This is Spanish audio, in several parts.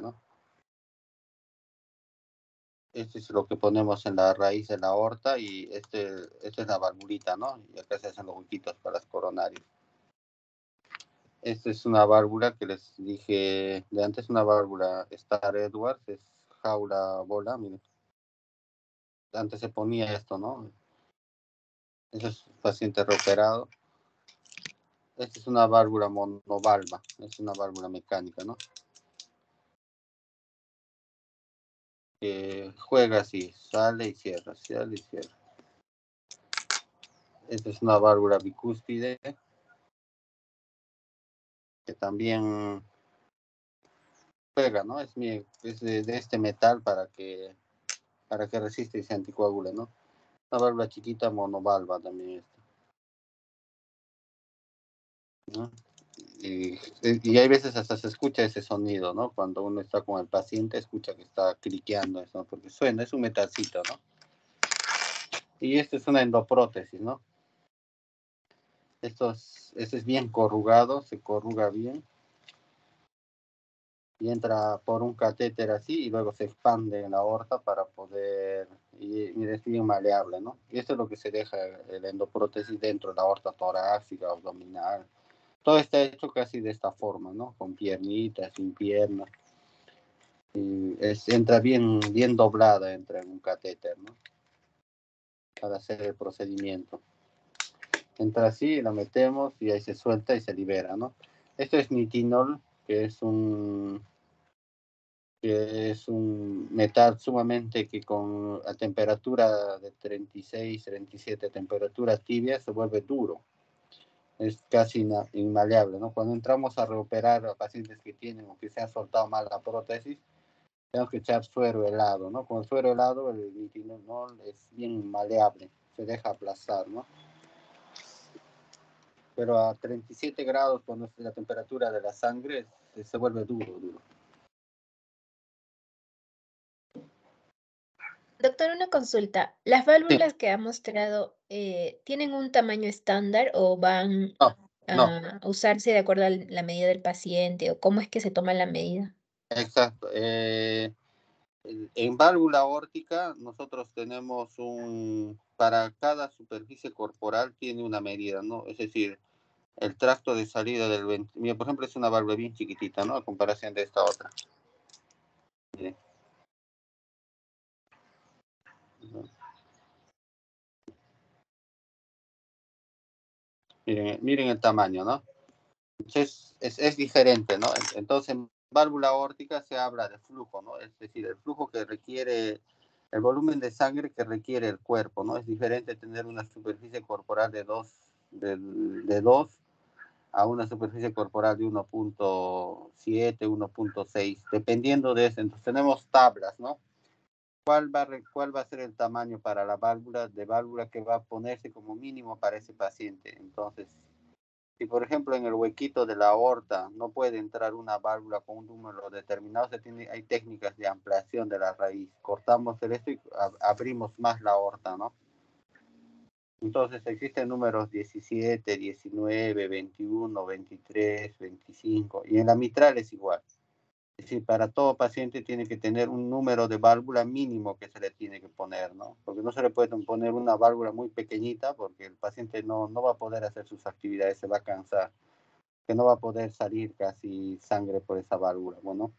¿no? Este es lo que ponemos en la raíz de la aorta y esta es la valvulita, ¿no? Y acá se hacen los huequitos para las coronarias. Esta es una válvula que les dije de antes, una válvula Star Edwards, es jaula bola, miren. Antes se ponía esto, ¿no? Eso es paciente reoperado. Esta es una válvula monovalva, es una válvula mecánica, ¿no? Que juega así, sale y cierra, sale y cierra. Esta es una válvula bicúspide que también juega, ¿no? Es de este metal para que resista y se anticoagule, ¿no? Una válvula chiquita monovalva también esta, ¿no? Y hay veces hasta se escucha ese sonido, ¿no? Cuando uno está con el paciente, escucha que está cliqueando eso, ¿no? Porque suena, es un metalcito, ¿no? Y esta es una endoprótesis, ¿no? Este es bien corrugado, se corruga bien. Y entra por un catéter así y luego se expande en la aorta para poder, y es bien maleable, ¿no? Y esto es lo que se deja el endoprótesis dentro de la aorta torácica, abdominal. Todo está hecho casi de esta forma, ¿no? Con piernitas, sin piernas. Y entra bien doblada, entra en un catéter, ¿no? Para hacer el procedimiento. Entra así, la metemos y ahí se suelta y se libera, ¿no? Esto es nitinol, que es un metal sumamente que con a temperatura de 36, 37, temperatura tibia, se vuelve duro. Es casi inmaleable, ¿no? Cuando entramos a reoperar a pacientes que tienen o que se han soltado mal la prótesis, tenemos que echar suero helado, ¿no? Con el suero helado el nitinol es bien maleable, se deja aplastar, ¿no? Pero a 37 grados, cuando es la temperatura de la sangre, se vuelve duro. Doctor, una consulta. ¿Las Sí. válvulas que ha mostrado tienen un tamaño estándar o van No, a usarse de acuerdo a la medida del paciente o cómo es que se toma la medida? exacto. En válvula aórtica nosotros tenemos para cada superficie corporal tiene una medida, ¿no? Es decir, el tracto de salida del ventriculo. Mira, por ejemplo, es una válvula bien chiquitita, ¿no? A comparación de esta otra. Miren. Miren el tamaño, ¿no? Entonces, es diferente, ¿no? Entonces, en válvula aórtica se habla de flujo, ¿no? Es decir, el flujo que requiere, el volumen de sangre que requiere el cuerpo, ¿no? Es diferente tener una superficie corporal de 2 a una superficie corporal de 1.7, 1.6, dependiendo de eso. Entonces, tenemos tablas, ¿no? ¿Cuál va a ser el tamaño para la válvula que va a ponerse como mínimo para ese paciente? Entonces, si por ejemplo en el huequito de la aorta no puede entrar una válvula con un número determinado, hay técnicas de ampliación de la raíz. Cortamos el esto y abrimos más la aorta, ¿no? Entonces existen números 17, 19, 21, 23, 25 y en la mitral es igual. Es decir, para todo paciente tiene que tener un número de válvula mínimo que se le tiene que poner, ¿no? Porque no se le puede poner una válvula muy pequeñita porque el paciente no va a poder hacer sus actividades, se va a cansar, que no va a poder salir casi sangre por esa válvula, bueno.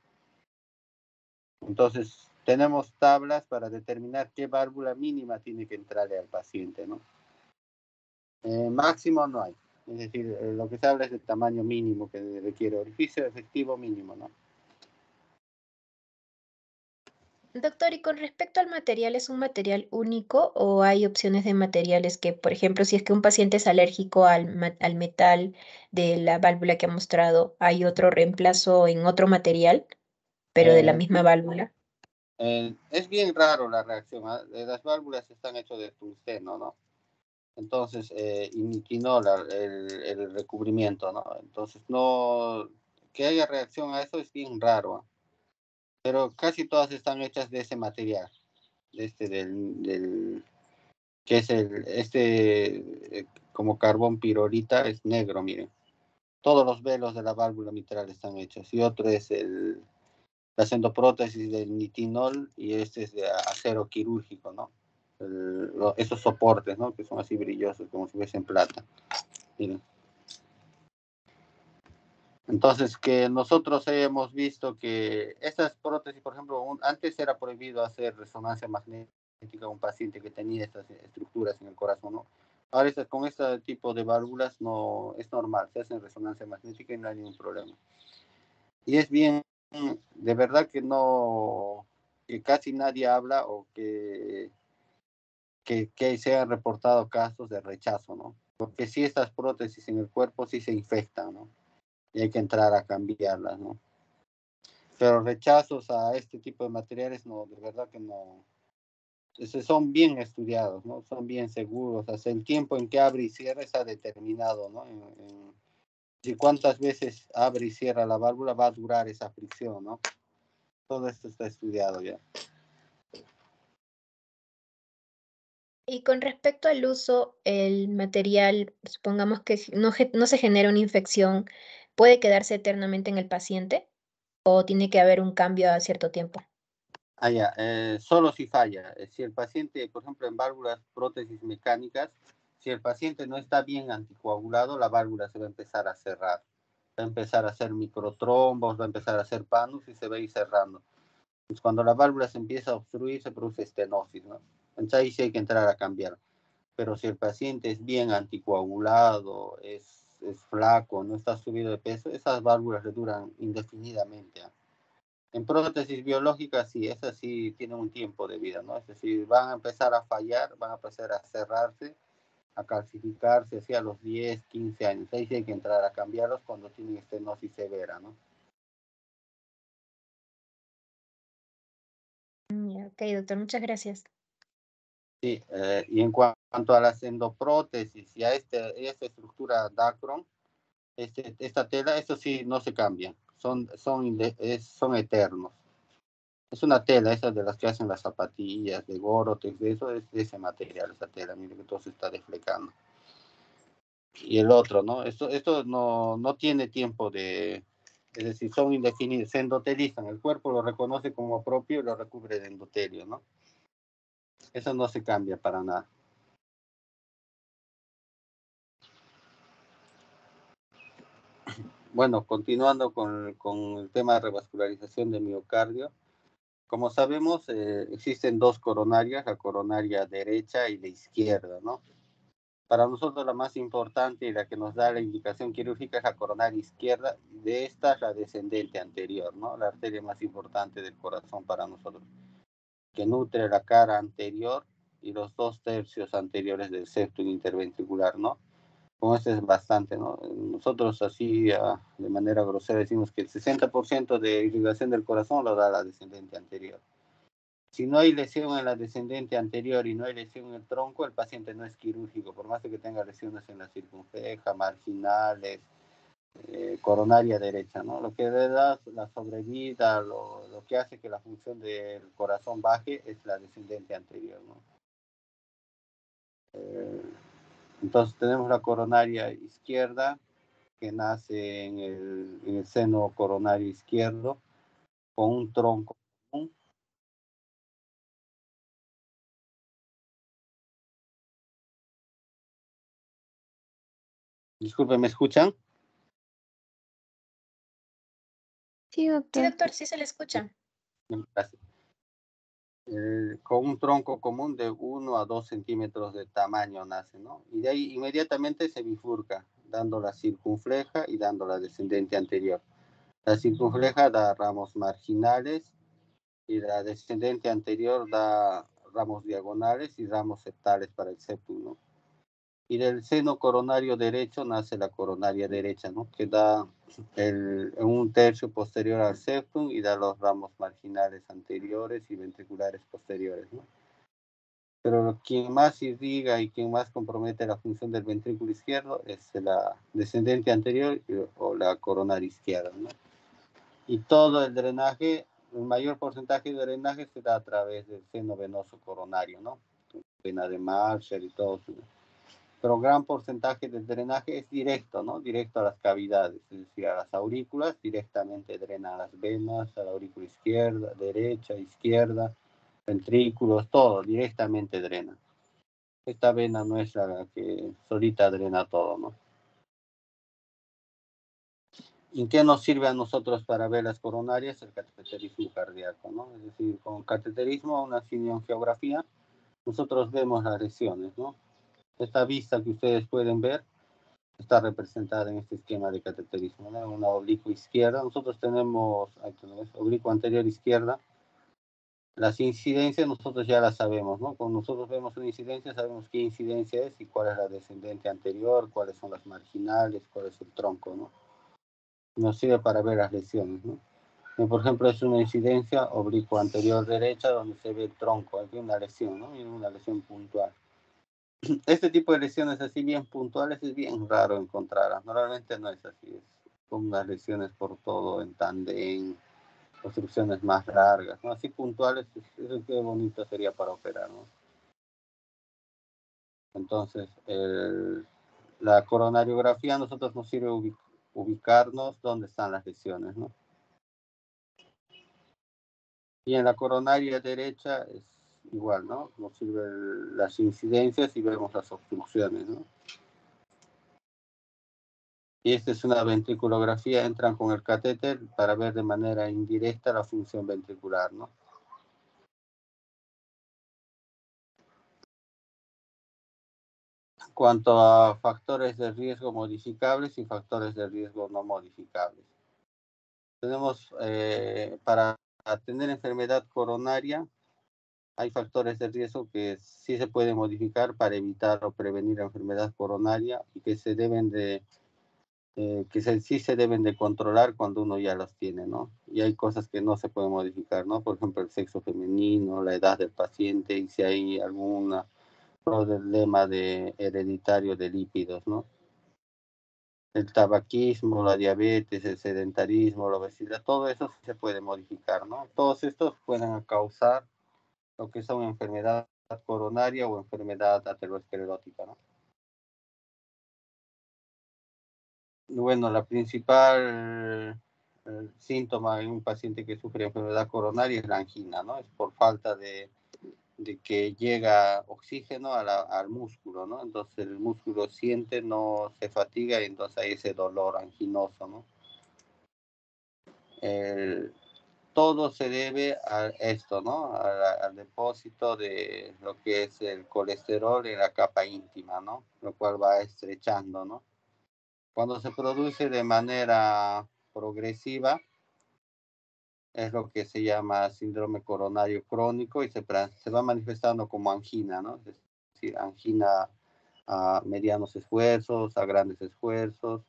Entonces, tenemos tablas para determinar qué válvula mínima tiene que entrarle al paciente, ¿no? Máximo no hay. Es decir, lo que se habla es del tamaño mínimo que requiere, orificio efectivo mínimo, ¿no? Doctor, y con respecto al material, ¿es un material único o hay opciones de materiales que, por ejemplo, si es que un paciente es alérgico al metal de la válvula que ha mostrado, hay otro reemplazo en otro material, pero de la Eh, misma válvula? es bien raro la reacción, ¿eh? Las válvulas están hechas de tungsteno, ¿no? Entonces, y nitinol, el recubrimiento, ¿no? Entonces, no, que haya reacción a eso es bien raro, ¿eh? Pero casi todas están hechas de ese material, de que es como carbón pirolita, es negro, miren. Todos los velos de la válvula mitral están hechos. Y otro es las endoprótesis del nitinol y este es de acero quirúrgico, ¿no? Esos soportes, ¿no? Que son así brillosos, como si fuesen plata. Miren. Entonces, que nosotros hemos visto que estas prótesis, por ejemplo, antes era prohibido hacer resonancia magnética a un paciente que tenía estas estructuras en el corazón, ¿no? Ahora con este tipo de válvulas no es normal, se hacen resonancia magnética y no hay ningún problema. Y es bien, de verdad que no, que casi nadie habla o que se han reportado casos de rechazo, ¿no? Porque si estas prótesis en el cuerpo sí se infectan, ¿no? Y hay que entrar a cambiarlas, ¿no? Pero rechazos a este tipo de materiales, no, de verdad que no. Son bien estudiados, ¿no? Son bien seguros. Hasta el tiempo en que abre y cierra está determinado, ¿no? Si cuántas veces abre y cierra la válvula va a durar esa fricción, ¿no? Todo esto está estudiado ya. Y con respecto al uso, el material, supongamos que no se genera una infección, ¿puede quedarse eternamente en el paciente o tiene que haber un cambio a cierto tiempo? Ya, solo si falla. Si el paciente, por ejemplo, en válvulas, prótesis mecánicas, si el paciente no está bien anticoagulado, la válvula se va a empezar a cerrar. Va a empezar a hacer microtrombos, va a empezar a hacer panus y se va a ir cerrando. Pues cuando la válvula se empieza a obstruir, se produce estenosis, ¿no? Entonces ahí sí hay que entrar a cambiar. Pero si el paciente es bien anticoagulado, es flaco, no está subido de peso, esas válvulas le duran indefinidamente. En prótesis biológicas, sí, esas sí tienen un tiempo de vida, ¿no? Es decir, van a empezar a fallar, van a empezar a cerrarse, a calcificarse, así a los 10, 15 años. Ahí sí hay que entrar a cambiarlos cuando tienen estenosis severa, ¿no? Ok, doctor, muchas gracias. Sí, y en cuanto a las endoprótesis y a esta estructura Dacron, esta tela, eso sí no se cambia, son eternos. Es una tela, esa de las que hacen las zapatillas, de Gore-Tex, de eso es de ese material, esa tela, mire que todo se está deflecando. Y el otro, ¿no? Esto no tiene tiempo es decir, son indefinidos, se endotelizan, el cuerpo lo reconoce como propio y lo recubre de endotelio, ¿no? Eso no se cambia para nada. Bueno, continuando con el tema de revascularización de miocardio, como sabemos, existen dos coronarias, la coronaria derecha y la izquierda, ¿no? Para nosotros la más importante y la que nos da la indicación quirúrgica es la coronaria izquierda, de esta la descendente anterior, ¿no? La arteria más importante del corazón para nosotros, que nutre la cara anterior y los 2/3 anteriores del septum interventricular, ¿no? Con esto es bastante, ¿no? Nosotros así, de manera grosera, decimos que el 60% de irrigación del corazón lo da la descendente anterior. Si no hay lesión en la descendente anterior y no hay lesión en el tronco, el paciente no es quirúrgico, por más que tenga lesiones en la circunfleja, marginales, coronaria derecha, ¿no? Lo que le da la sobrevida, lo que hace que la función del corazón baje es la descendente anterior, ¿no? Entonces tenemos la coronaria izquierda, que nace en el seno coronario izquierdo, con un tronco común. Disculpe, ¿me escuchan? Sí, doctor, sí se le escucha. Gracias. Con un tronco común de 1 a 2 centímetros de tamaño nace, ¿no? Y de ahí inmediatamente se bifurca, dando la circunfleja y dando la descendente anterior. La circunfleja da ramos marginales y la descendente anterior da ramos diagonales y ramos septales para el septum, ¿no? Y del seno coronario derecho nace la coronaria derecha, ¿no? Que da un tercio posterior al septum y da los ramos marginales anteriores y ventriculares posteriores, ¿no? Pero quien más irriga y quien más compromete la función del ventrículo izquierdo es la descendente anterior o la coronaria izquierda, ¿no? Y todo el drenaje, el mayor porcentaje de drenaje se da a través del seno venoso coronario, ¿no? Vena de Marshall y todo, ¿no? pero gran porcentaje del drenaje es directo, ¿no? Directo a las cavidades, es decir, a las aurículas, directamente drena a las venas, a la aurícula izquierda, derecha, izquierda, ventrículos, todo, directamente drena. Esta vena no es la que solita drena todo, ¿no? ¿Y qué nos sirve a nosotros para ver las coronarias? El cateterismo cardíaco, ¿no? Es decir, con cateterismo, una cineangiografía, nosotros vemos las lesiones, ¿no? Esta vista que ustedes pueden ver está representada en este esquema de cateterismo, ¿no? Una oblicuo izquierda. Nosotros tenemos, ahí tenemos, oblicuo anterior izquierda. Las incidencias nosotros ya las sabemos, ¿no? Cuando nosotros vemos una incidencia, sabemos qué incidencia es y cuál es la descendente anterior, cuáles son las marginales, cuál es el tronco, ¿no? Nos sirve para ver las lesiones, ¿no? Por ejemplo, es una incidencia oblicuo anterior derecha donde se ve el tronco, hay una lesión, ¿no? Y una lesión puntual. Este tipo de lesiones así bien puntuales es bien raro encontrarlas. Normalmente no es así, es como unas lesiones por todo en tándem, construcciones más largas, ¿no? Así puntuales, eso qué bonito sería para operar, ¿no? Entonces, la coronariografía a nosotros nos sirve ubicarnos dónde están las lesiones, ¿no? Y en la coronaria derecha es igual, ¿no? Nos sirven las incidencias y vemos las obstrucciones, ¿no? Y esta es una ventriculografía, entran con el catéter para ver de manera indirecta la función ventricular, ¿no? En cuanto a factores de riesgo modificables y factores de riesgo no modificables. Tenemos, para tener enfermedad coronaria, hay factores de riesgo que sí se pueden modificar para evitar o prevenir la enfermedad coronaria y que se deben de sí se deben de controlar cuando uno ya los tiene, ¿no? Y hay cosas que no se pueden modificar, ¿no? Por ejemplo, el sexo femenino, la edad del paciente y si hay algún problema hereditario de lípidos, ¿no? El tabaquismo, la diabetes, el sedentarismo, la obesidad, todo eso sí se puede modificar, ¿no? Todos estos pueden causar lo que son enfermedad coronaria o enfermedad aterosclerótica, ¿no? Bueno, la principal síntoma en un paciente que sufre enfermedad coronaria es la angina, ¿no? Es por falta de que llega oxígeno al músculo, ¿no? Entonces el músculo siente, no se fatiga y entonces hay ese dolor anginoso, ¿no? Todo se debe a esto, ¿no? Al depósito de lo que es el colesterol en la capa íntima, ¿no? Lo cual va estrechando, ¿no? Cuando se produce de manera progresiva, es lo que se llama síndrome coronario crónico y se va manifestando como angina, ¿no? Es decir, angina a medianos esfuerzos, a grandes esfuerzos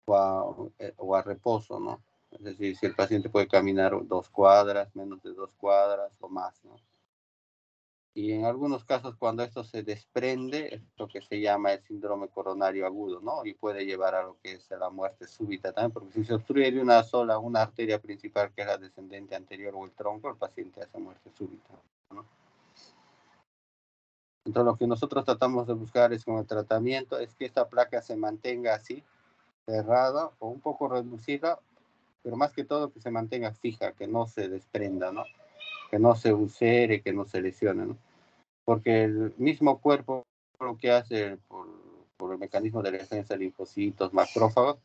o a reposo, ¿no? Es decir, si el paciente puede caminar 2 cuadras, menos de 2 cuadras o más, ¿no? Y en algunos casos, cuando esto se desprende, es lo que se llama el síndrome coronario agudo, ¿no? Y puede llevar a lo que es la muerte súbita también, porque si se obstruye de una arteria principal, que es la descendente anterior o el tronco, el paciente hace muerte súbita, ¿no? Entonces, lo que nosotros tratamos de buscar es con el tratamiento, es que esta placa se mantenga así, cerrada o un poco reducida, pero más que todo que se mantenga fija, que no se desprenda, ¿no? Que no se ulcere, que no se lesione, ¿no? Porque el mismo cuerpo lo que hace por el mecanismo de defensa de linfocitos, macrófagos,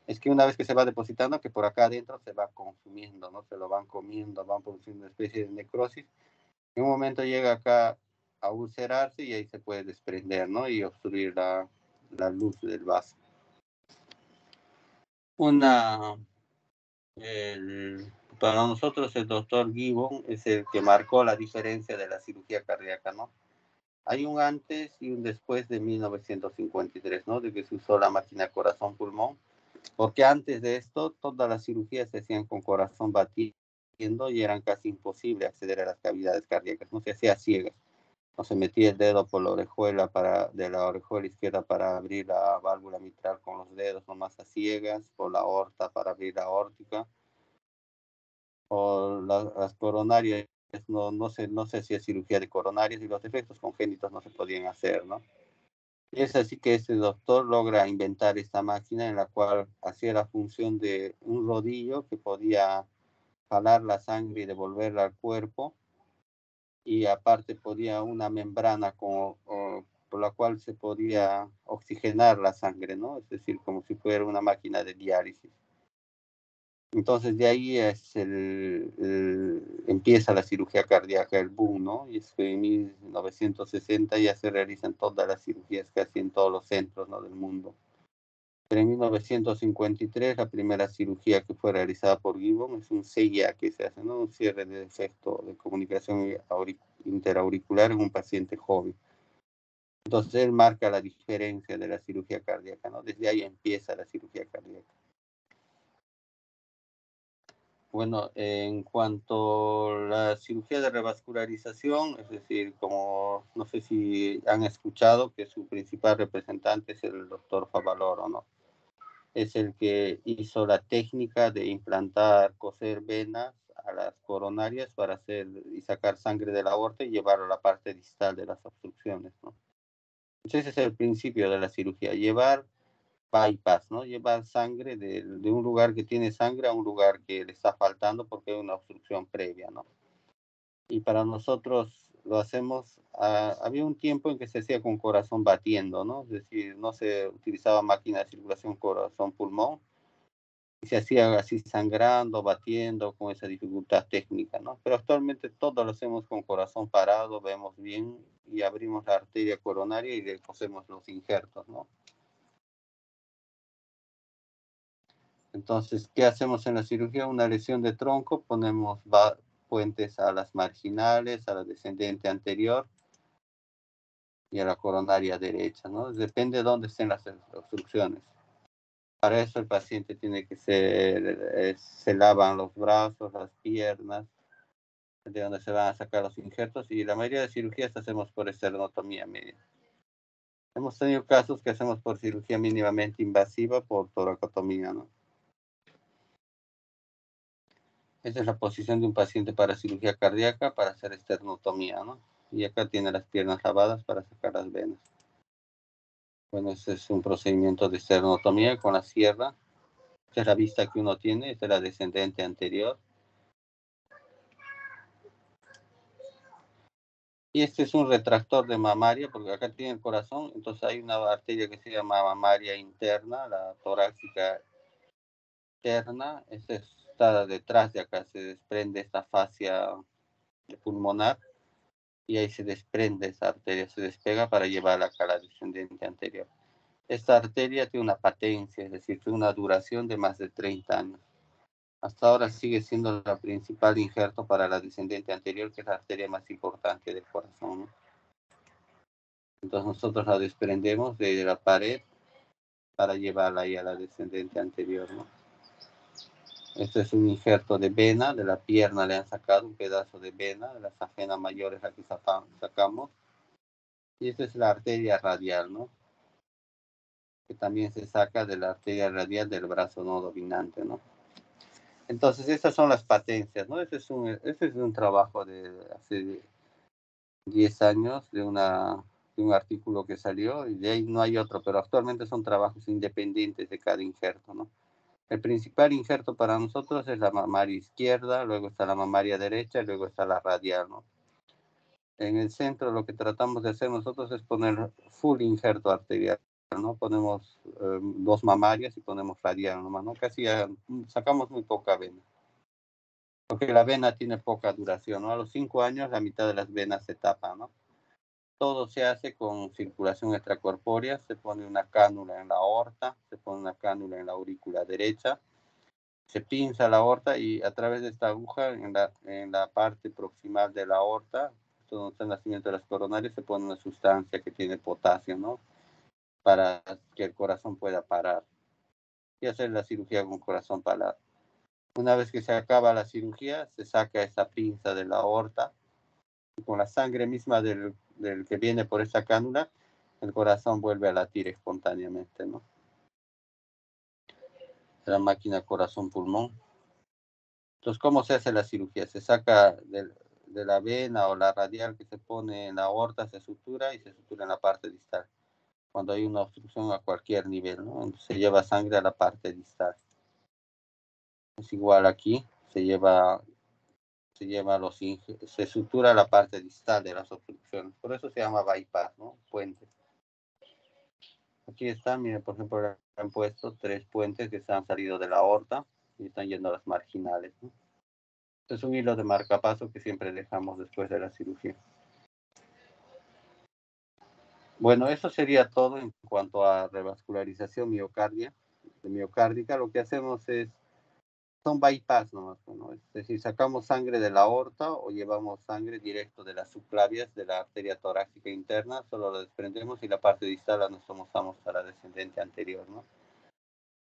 es que una vez que se va depositando, que por acá adentro se va consumiendo, ¿no? Se lo van comiendo, van produciendo una especie de necrosis. En un momento llega acá a ulcerarse y ahí se puede desprender, ¿no? Y obstruir la luz del vaso. Para nosotros el doctor Gibbon es el que marcó la diferencia de la cirugía cardíaca, ¿no? Hay un antes y un después de 1953, ¿no? De que se usó la máquina corazón-pulmón, porque antes de esto todas las cirugías se hacían con corazón batiendo y eran casi imposible acceder a las cavidades cardíacas, no se hacía ciegas, no se metía el dedo por la orejuela de la orejuela izquierda para abrir la válvula mitral con los dedos nomás a ciegas, por la aorta para abrir la aórtica, o las coronarias, no se hacía cirugía de coronarias y los defectos congénitos no se podían hacer, ¿no? Y es así que este doctor logra inventar esta máquina en la cual hacía la función de un rodillo que podía jalar la sangre y devolverla al cuerpo, y aparte podía una membrana por la cual se podía oxigenar la sangre, ¿no? Es decir, como si fuera una máquina de diálisis. Entonces de ahí empieza la cirugía cardíaca, el boom, ¿no? Y es que en 1960 ya se realizan todas las cirugías casi en todos los centros, ¿no?, del mundo. Pero en 1953 la primera cirugía que fue realizada por Gibbon es un CIA que se hace, ¿no?, un cierre de defecto de comunicación interauricular en un paciente joven. Entonces él marca la diferencia de la cirugía cardíaca, ¿no? Desde ahí empieza la cirugía cardíaca. Bueno, en cuanto a la cirugía de revascularización, es decir, como no sé si han escuchado que su principal representante es el doctor Favaloro, ¿no? Es el que hizo la técnica de implantar, coser venas a las coronarias para hacer y sacar sangre de la aorta y llevarlo a la parte distal de las obstrucciones, ¿no? Entonces ese es el principio de la cirugía, llevar bypass, ¿no? Llevar sangre de un lugar que tiene sangre a un lugar que le está faltando porque hay una obstrucción previa, ¿no? Y para nosotros lo hacemos, había un tiempo en que se hacía con corazón batiendo, ¿no? Es decir, no se utilizaba máquina de circulación corazón-pulmón, y se hacía así sangrando, batiendo, con esa dificultad técnica, ¿no? Pero actualmente todo lo hacemos con corazón parado, vemos bien y abrimos la arteria coronaria y le cosemos los injertos, ¿no? Entonces, ¿qué hacemos en la cirugía? Una lesión de tronco, ponemos puentes a las marginales, a la descendente anterior y a la coronaria derecha, ¿no? Depende de dónde estén las obstrucciones. Para eso el paciente tiene que se lavan los brazos, las piernas, de donde se van a sacar los injertos, y la mayoría de cirugías hacemos por esternotomía media. Hemos tenido casos que hacemos por cirugía mínimamente invasiva, por toracotomía, ¿no? Esta es la posición de un paciente para cirugía cardíaca para hacer esternotomía, ¿no? Y acá tiene las piernas lavadas para sacar las venas. Bueno, este es un procedimiento de esternotomía con la sierra. Esta es la vista que uno tiene, esta es la descendente anterior. Y este es un retractor de mamaria, porque acá tiene el corazón, entonces hay una arteria que se llama mamaria interna, la torácica interna. Esta está detrás de acá, se desprende esta fascia pulmonar y ahí se desprende esa arteria, se despega para llevarla acá a la descendente anterior. Esta arteria tiene una patencia, es decir, tiene una duración de más de 30 años. Hasta ahora sigue siendo la principal injerto para la descendente anterior, que es la arteria más importante del corazón, ¿no? Entonces nosotros la desprendemos de la pared para llevarla ahí a la descendente anterior, ¿no? Este es un injerto de vena, de la pierna le han sacado un pedazo de vena, de las ajenas mayores aquí sacamos. Y esta es la arteria radial, ¿no? Que también se saca de la arteria radial del brazo no dominante, ¿no? Entonces estas son las patencias, ¿no? Este es un trabajo de hace 10 años, de un artículo que salió, y de ahí no hay otro, pero actualmente son trabajos independientes de cada injerto, ¿no? El principal injerto para nosotros es la mamaria izquierda, luego está la mamaria derecha y luego está la radial, ¿no? En el centro lo que tratamos de hacer nosotros es poner full injerto arterial, ¿no? Ponemos 2 mamarias y ponemos radial nomás, ¿no? Casi sacamos muy poca vena, porque la vena tiene poca duración, ¿no? A los 5 años la mitad de las venas se tapan, ¿no? Todo se hace con circulación extracorpórea, se pone una cánula en la aorta, se pone una cánula en la aurícula derecha, se pinza la aorta y a través de esta aguja en la parte proximal de la aorta, donde está el nacimiento de las coronarias, se pone una sustancia que tiene potasio, ¿no? Para que el corazón pueda parar y hacer la cirugía con corazón parado. Una vez que se acaba la cirugía, se saca esa pinza de la aorta y con la sangre misma del que viene por esa cánula, el corazón vuelve a latir espontáneamente, ¿no? La máquina corazón-pulmón. Entonces, ¿cómo se hace la cirugía? Se saca de la vena o la radial que se pone en la aorta, se sutura y se sutura en la parte distal. cuando hay una obstrucción a cualquier nivel, ¿no? Entonces se lleva sangre a la parte distal. Es igual aquí, se sutura la parte distal de las obstrucciones. Por eso se llama bypass, ¿no? Puentes. Aquí están, miren, por ejemplo, le han puesto 3 puentes que se han salido de la aorta y están yendo a las marginales, ¿no? Este es un hilo de marcapaso que siempre dejamos después de la cirugía. Bueno, eso sería todo en cuanto a revascularización miocárdica. Lo que hacemos son bypass nomás, ¿no? Es decir, sacamos sangre de la aorta o llevamos sangre directo de las subclavias de la arteria torácica interna, solo la desprendemos y la parte distal la nos tomamos a la descendente anterior, ¿no?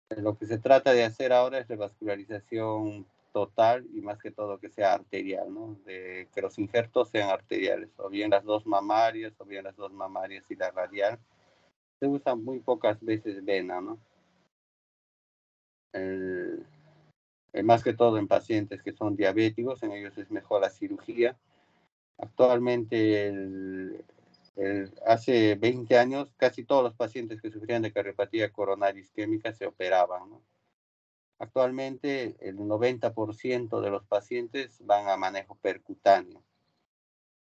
Lo que se trata de hacer ahora es revascularización total y más que todo que sea arterial, ¿no? Que los injertos sean arteriales, o bien las dos mamarias, o bien las dos mamarias y la radial. Se usa muy pocas veces vena, ¿no? Más que todo en pacientes que son diabéticos, en ellos es mejor la cirugía. Actualmente, hace 20 años, casi todos los pacientes que sufrían de cardiopatía coronaria isquémica se operaban, ¿no? Actualmente, el 90% de los pacientes van a manejo percutáneo.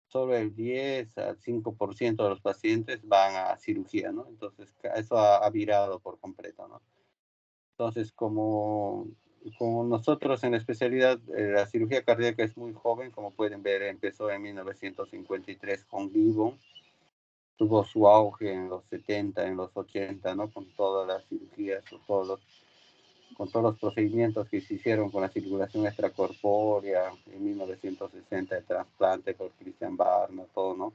Solo el 10 al 5% de los pacientes van a cirugía, ¿no? Entonces, eso ha virado por completo, ¿no? Entonces, como nosotros en la especialidad, la cirugía cardíaca es muy joven, como pueden ver, empezó en 1953 con Gibbon, tuvo su auge en los 70, en los 80, ¿no? Con todas las cirugías, con todos los procedimientos que se hicieron con la circulación extracorpórea, en 1960 el trasplante por Christian Barnard, todo, ¿no?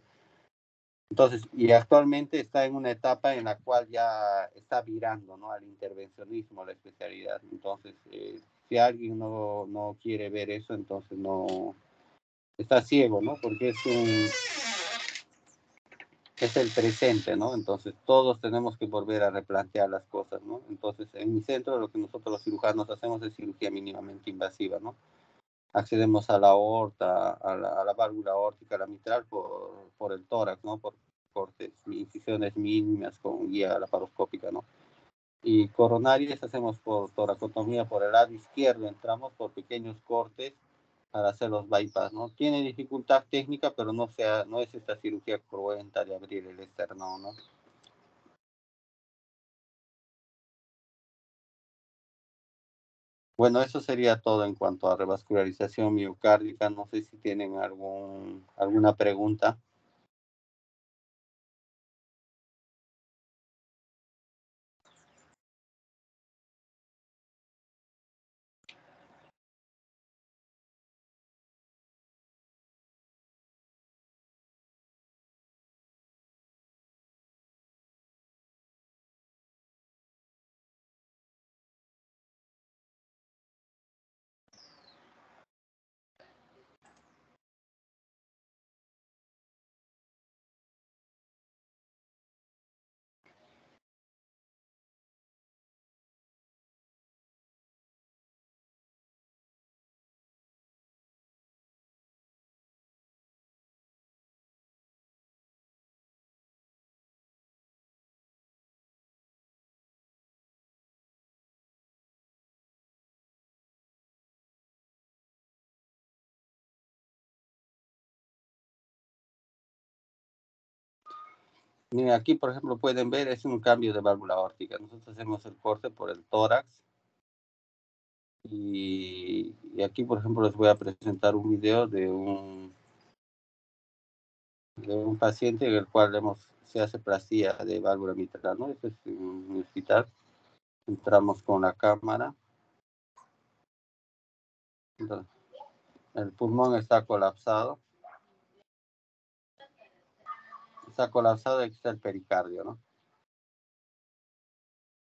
Entonces, y actualmente está en una etapa en la cual ya está virando, ¿no? Al intervencionismo, la especialidad. Entonces, si alguien no quiere ver eso, entonces no está ciego, ¿no? Porque es el presente, ¿no? Entonces, todos tenemos que volver a replantear las cosas, ¿no? Entonces, en mi centro, lo que nosotros los cirujanos hacemos es cirugía mínimamente invasiva, ¿no? Accedemos a la aorta, a la válvula aórtica, a la mitral por el tórax, ¿no? Por cortes, incisiones mínimas con guía laparoscópica, ¿no? Y coronarias hacemos por toracotomía por el lado izquierdo, entramos por pequeños cortes para hacer los bypass, ¿no? Tiene dificultad técnica, pero no es esta cirugía cruenta de abrir el esternón, ¿no? Bueno, eso sería todo en cuanto a revascularización miocárdica. No sé si tienen alguna pregunta. Miren, aquí, por ejemplo, pueden ver, es un cambio de válvula aórtica. Nosotros hacemos el corte por el tórax. Y aquí, por ejemplo, les voy a presentar un video de un paciente en el cual se hace plastía de válvula mitral, ¿no? Esto es en un hospital. Entramos con la cámara. Entonces, el pulmón está colapsado. Está colapsado y aquí está el pericardio, ¿no?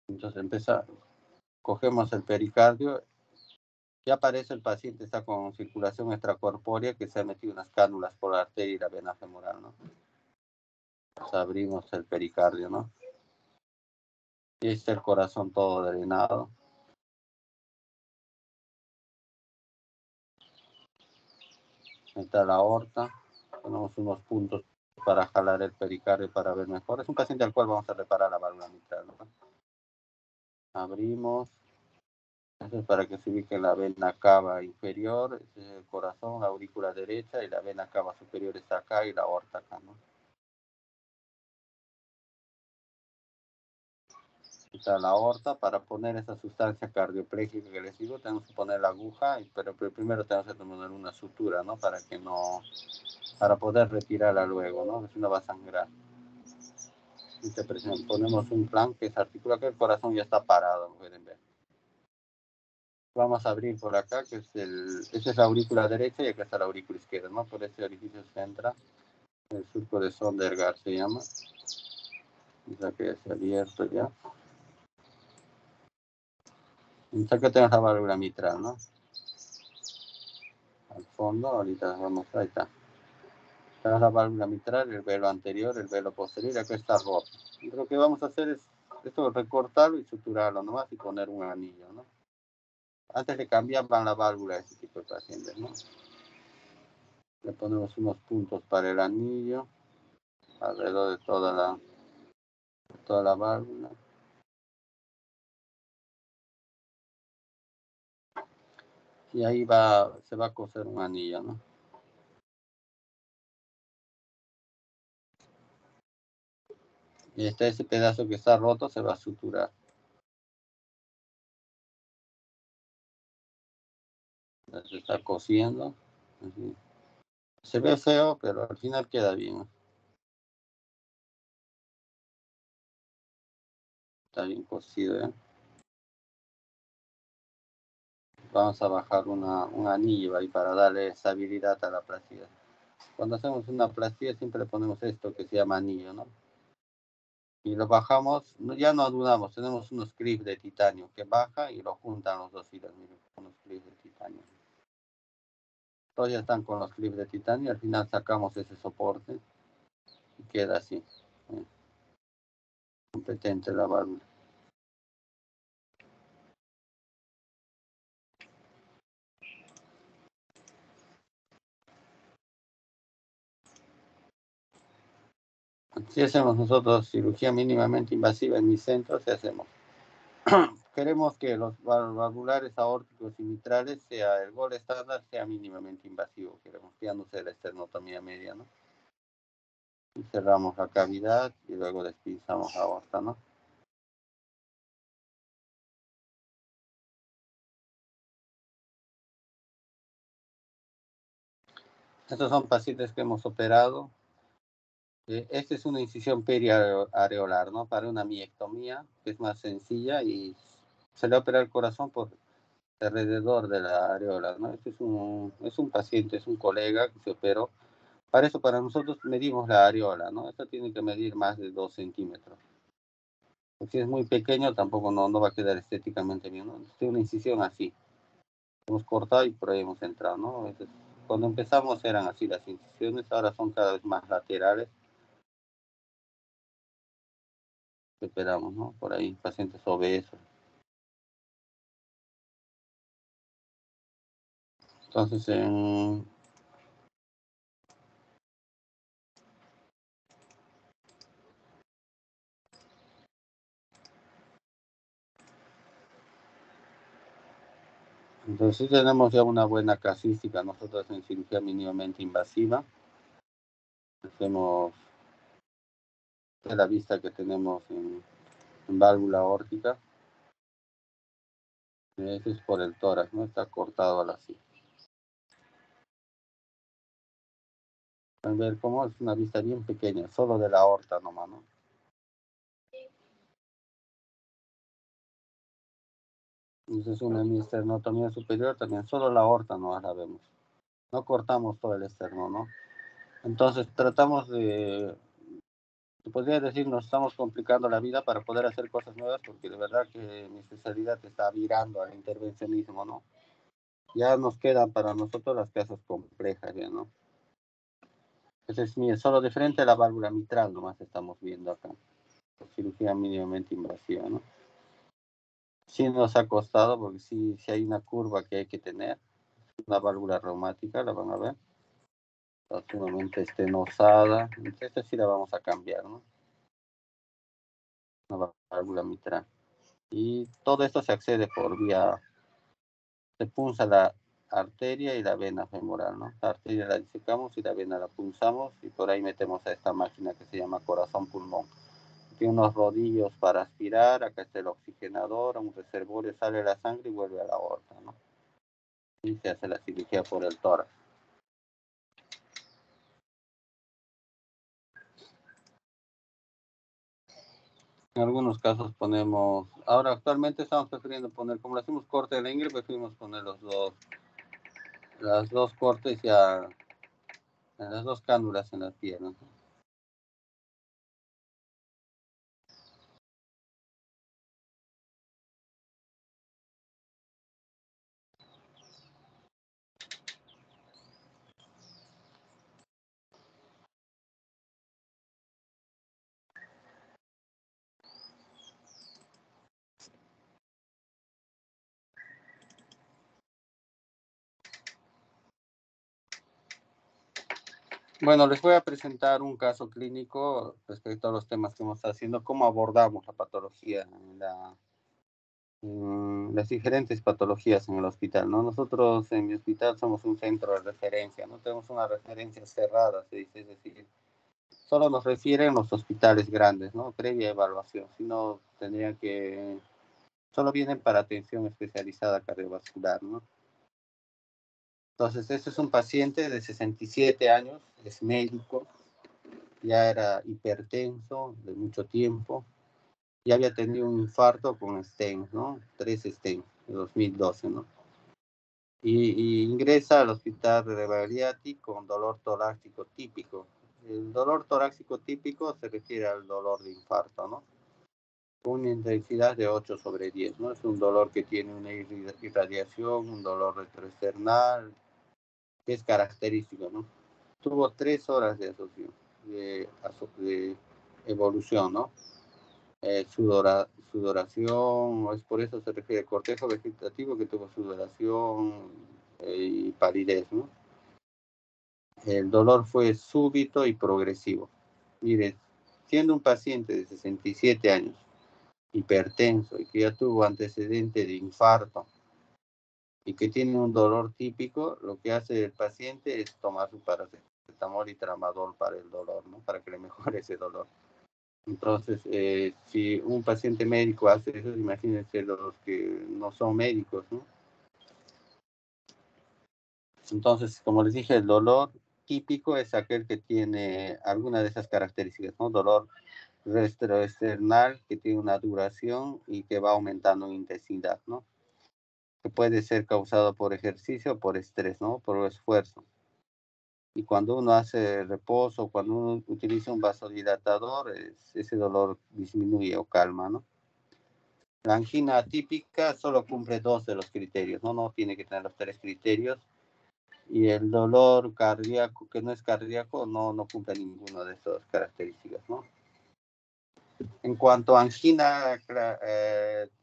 Entonces cogemos el pericardio. Ya aparece el paciente, está con circulación extracorpórea, que se ha metido unas cánulas por la arteria y la vena femoral, ¿no? Entonces abrimos el pericardio, ¿no? Y está el corazón todo drenado. Ahí está la aorta. Tenemos unos puntos para jalar el pericardio para ver mejor. Es un paciente al cual vamos a reparar la válvula mitral, ¿no? Abrimos. Eso es para que se ubique la vena cava inferior, ese es el corazón, la aurícula derecha, y la vena cava superior está acá y la aorta acá, ¿no? Está la aorta. Para poner esa sustancia cardioplégica que les digo, tenemos que poner la aguja, pero primero tenemos que poner una sutura, ¿no? Para poder retirarla luego, ¿no? Si no va a sangrar. Entonces, ponemos un plan que se articula, que el corazón ya está parado, pueden ver. Vamos a abrir por acá, esa es la aurícula derecha y acá está la aurícula izquierda, ¿no? Por este orificio se entra el surco de Sondergaard, se llama. Ya que está abierto ya. Entonces acá tenemos la válvula mitral, ¿no? Al fondo, ahorita vamos, ahí está. Tenemos la válvula mitral, el velo anterior, el velo posterior, y acá está roto. Y lo que vamos a hacer es esto, recortarlo y suturarlo nomás y poner un anillo, ¿no? Antes le cambiaban la válvula a este tipo de pacientes, ¿no? Le ponemos unos puntos para el anillo alrededor de toda la válvula. Y ahí se va a coser un anillo, ¿no? Y ese pedazo que está roto se va a suturar. Se está cosiendo. Así. Se ve feo, pero al final queda bien. Está bien cosido, ¿eh? Vamos a bajar un anillo ahí para darle estabilidad a la plastilla. Cuando hacemos una plastilla siempre le ponemos esto que se llama anillo, ¿no? Y lo bajamos, ya no dudamos, tenemos unos clips de titanio que baja y lo juntan los dos hilos, miren, unos clips de titanio. Todos ya están con los clips de titanio, al final sacamos ese soporte y queda así, ¿eh? Competente la válvula. Si hacemos nosotros cirugía mínimamente invasiva en mi centro, si hacemos. Queremos que los valvulares aórticos y mitrales, sea el gol estándar, sea mínimamente invasivo. Queremos que ya no sea la esternotomía media, ¿no? Y cerramos la cavidad y luego despinzamos la aorta, ¿no? Estos son pacientes que hemos operado. Esta es una incisión periareolar, ¿no? Para una miectomía, que es más sencilla, y se le opera el corazón por alrededor de la areola, ¿no? Este es un paciente, es un colega que se operó. Para eso, para nosotros medimos la areola, ¿no? Esto tiene que medir más de 2 centímetros. Porque si es muy pequeño, tampoco no va a quedar estéticamente bien, ¿no? Tiene una incisión así. Hemos cortado y por ahí hemos entrado, ¿no? Entonces, cuando empezamos eran así las incisiones, ahora son cada vez más laterales. Esperamos, ¿no? Por ahí, pacientes obesos. Entonces, entonces tenemos ya una buena casística nosotros en cirugía mínimamente invasiva. Hacemos de la vista que tenemos en válvula aórtica. Ese es por el tórax, ¿no? Está cortado así. Pueden ver cómo es una vista bien pequeña, solo de la aorta nomás, ¿no? Entonces es una esternotomía superior, también solo la aorta no la vemos. No cortamos todo el esterno, ¿no? Entonces tratamos se podría decir, nos estamos complicando la vida para poder hacer cosas nuevas, porque de verdad que mi especialidad está virando al intervencionismo, ¿no? Ya nos quedan para nosotros las casas complejas, ¿ya, no? Ese es solo de frente a la válvula mitral, nomás estamos viendo acá. Cirugía mínimamente invasiva, ¿no? Sí nos ha costado, porque sí hay una curva que hay que tener, una válvula reumática, la van a ver. está sumamente estenosada. Entonces, esta sí la vamos a cambiar, ¿no? Una válvula mitral. Y todo esto se accede por vía, se punza la arteria y la vena femoral, ¿no? La arteria la disecamos y la vena la punzamos y por ahí metemos a esta máquina que se llama corazón-pulmón. Tiene unos rodillos para aspirar, acá está el oxigenador, un reservorio, sale la sangre y vuelve a la aorta, ¿no? Y se hace la cirugía por el tórax. En algunos casos ponemos, ahora actualmente estamos prefiriendo poner, como le hacemos corte de la ingle, preferimos poner las dos cortes ya, las dos cánulas en las piernas, ¿no? Bueno, les voy a presentar un caso clínico respecto a los temas que hemos estado haciendo, cómo abordamos la patología las diferentes patologías en el hospital, ¿no? Nosotros en mi hospital somos un centro de referencia, no tenemos una referencia cerrada, se dice, es decir, solo nos refieren los hospitales grandes, ¿no? Previa evaluación, sino tendrían que, solo vienen para atención especializada cardiovascular, ¿no? Entonces, este es un paciente de 67 años, es médico, ya era hipertenso de mucho tiempo, ya había tenido un infarto con stents, ¿no? 3 stents en 2012, ¿no? Y ingresa al hospital de Rebagliati con dolor torácico típico. El dolor torácico típico se refiere al dolor de infarto, ¿no? Con una intensidad de 8/10, ¿no? Es un dolor que tiene una irradiación, un dolor retroesternal, que es característico, ¿no? Tuvo 3 horas de asociación, de evolución, ¿no? Sudoración, es por eso se refiere al cortejo vegetativo que tuvo sudoración y palidez, ¿no? El dolor fue súbito y progresivo. Mire, siendo un paciente de 67 años, hipertenso y que ya tuvo antecedente de infarto y que tiene un dolor típico, lo que hace el paciente es tomar su paracetamol y tramadol para el dolor, ¿no? Para que le mejore ese dolor. Entonces, si un paciente médico hace eso, imagínense los que no son médicos, ¿no? Entonces, como les dije, el dolor típico es aquel que tiene alguna de esas características, ¿no? Dolor retroesternal que tiene una duración y que va aumentando en intensidad, ¿no? Que puede ser causado por ejercicio o por estrés, ¿no? Por esfuerzo. Y cuando uno hace reposo, cuando uno utiliza un vasodilatador, ese dolor disminuye o calma, ¿no? La angina atípica solo cumple 2 de los criterios, ¿no? No tiene que tener los 3 criterios. Y el dolor cardíaco, que no es cardíaco, no cumple ninguna de esas características, ¿no? En cuanto a angina,